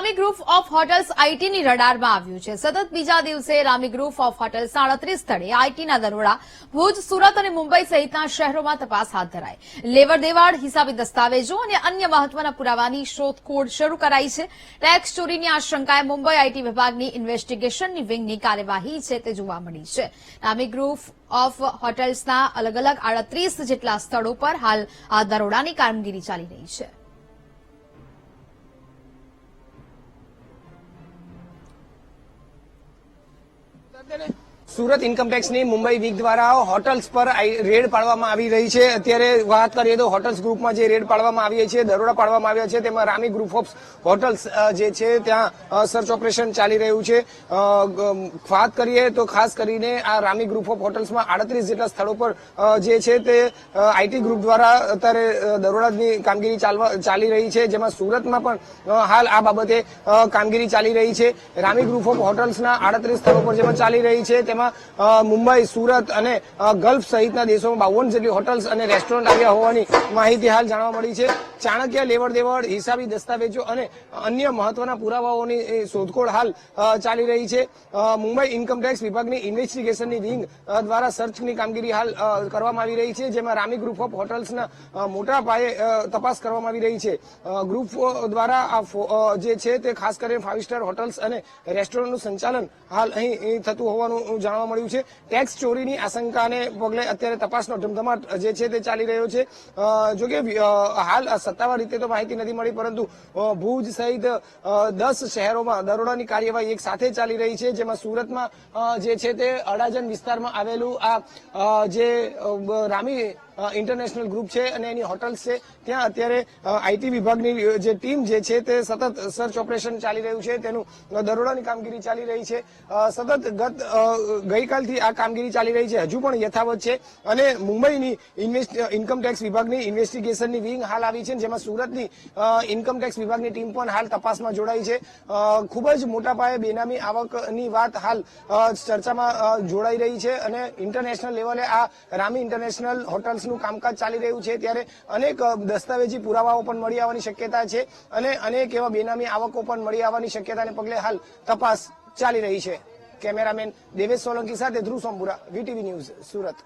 Rami group of hotels આઈટીની રડારમાં આવ્યું છે। સતત બીજા દિવસે રામી ગ્રુપ ઓફ હોટલ્સ 38 સ્થળે આઈટીના દરોડા ભુજ, સુરત અને મુંબઈ સહિતના શહેરોમાં તપાસ હાથ ધરાઈ। લેવડ દેવાડ, હિસાબી દસ્તાવેજો અને અન્ય મહત્વના પુરાવાની શોધખોળ શરૂ કરાઈ છે। ટેક્સ ચોરીની આશંકાએ મુંબઈ આઈટી વિભાગની ઇન્વેસ્ટિગેશનની વિંગની કાર્યવાહી છે તે જોવા મળી છે। રામી ગ્રુપ ઓફ હોટલ્સના અલગ અલગ 38 જેટલા સ્થળો પર હાલ આ દરોડાની કામગીરી ચાલી રહી છે। સુરત ઇન્કમટેક્સની મુંબઈ વીક દ્વારા હોટલ્સ પર રેડ પાડવામાં આવી રહી છે। અત્યારે વાત કરીએ તો હોટલ્સ ગ્રુપમાં જે રેડ પાડવામાં આવી છે, દરોડા પાડવામાં આવ્યા છે, તેમાં રામી ગ્રુપ ઓફ હોટલ્સ જે છે ત્યાં સર્ચ ઓપરેશન ચાલી રહ્યું છે। વાત કરીએ તો ખાસ કરીને આ રામી ગ્રુપ ઓફ હોટલ્સમાં 38 જેટલા સ્થળો પર જે છે તે આઈટી ગ્રુપ દ્વારા અત્યારે દરોડાની કામગીરી ચાલી રહી છે, જેમાં સુરતમાં પણ હાલ આ બાબતે કામગીરી ચાલી રહી છે। રામી ગ્રુપ ઓફ હોટલ્સના 38 સ્થળો પર જેમાં ચાલી રહી છે તેમાં મુંબઈ, સુરત અને ગલ્ફ સહિતના દેશોમાં 52 જેટલી હોટલ્સ અને રેસ્ટોરન્ટ આવ્યા હોવાની માહિતી હાલ જાણવા મળી છે। ચાણક્ય લેવડ દેવડ, હિસાબી દસ્તાવેજો અને અન્ય મહત્વના પુરાવાઓની શોધખોળ હાલ ચાલી રહી છે। મુંબઈ ઇન્કમટેક્સ વિભાગની ઇન્વેસ્ટિગેશનની વિંગ દ્વારા સર્ચની કામગીરી હાલ કરવામાં આવી રહી છે, જેમાં રામી ગ્રુપ ઓફ હોટલ્સના મોટા પાયે તપાસ કરવામાં આવી રહી છે। ગ્રુપ દ્વારા જે છે તે ખાસ કરીને 5 સ્ટાર હોટલ્સ અને રેસ્ટોરન્ટનું સંચાલન હાલ અહીં થતું હોવાનું જાણવા મળ્યું છે। ટેક્સ ચોરીની આશંકાને પગલે અત્યારે તપાસનો ધમધમાટ જે છે તે ચાલી રહ્યો છે। જોકે હાલ સત્તાવાર રીતે તો માહિતી નથી મળી, પરંતુ ભુજ સહિત 10 શહેરોમાં દરોડાની કાર્યવાહી એક સાથે ચાલી રહી છે, જેમાં સુરતમાં જે છે તે અડાજણ વિસ્તારમાં આવેલું આ જે રામી ઇન્ટરનેશનલ ગ્રુપ છે અને એની હોટલ્સ છે, ત્યાં અત્યારે આઈટી વિભાગની જે ટીમ જે છે તે સતત સર્ચ ઓપરેશન ચાલી રહ્યું છે, તેનું દરોડાની કામગીરી ચાલી રહી છે। સતત ગઈકાલથી આ કામગીરી ચાલી રહી છે, હજુ પણ યથાવત છે અને મુંબઈની ઇન્કમટેક્સ વિભાગની ઇન્વેસ્ટિગેશનની વિંગ હાલ આવી છે, જેમાં સુરતની ઇન્કમટેક્સ વિભાગની ટીમ પણ હાલ તપાસમાં જોડાઈ છે। ખૂબ જ મોટા પાયે બેનામી આવકની વાત હાલ ચર્ચામાં જોડાઈ રહી છે અને ઇન્ટરનેશનલ લેવલે આ રામી ઇન્ટરનેશનલ હોટલ્સ કામકાજ ચાલી રહ્યું છે, ત્યારે અનેક દસ્તાવેજી પુરાવાઓ પણ મળી આવવાની શક્યતા છે અને અનેક એવા બેનામી આવકો પણ મળી આવવાની શક્યતાને પગલે હાલ તપાસ ચાલી રહી છે। કેમેરામેન દેવેશ સોલંકી સાથે ધ્રુવ સોમપુરા, વીટીવી ન્યૂઝ, સુરત।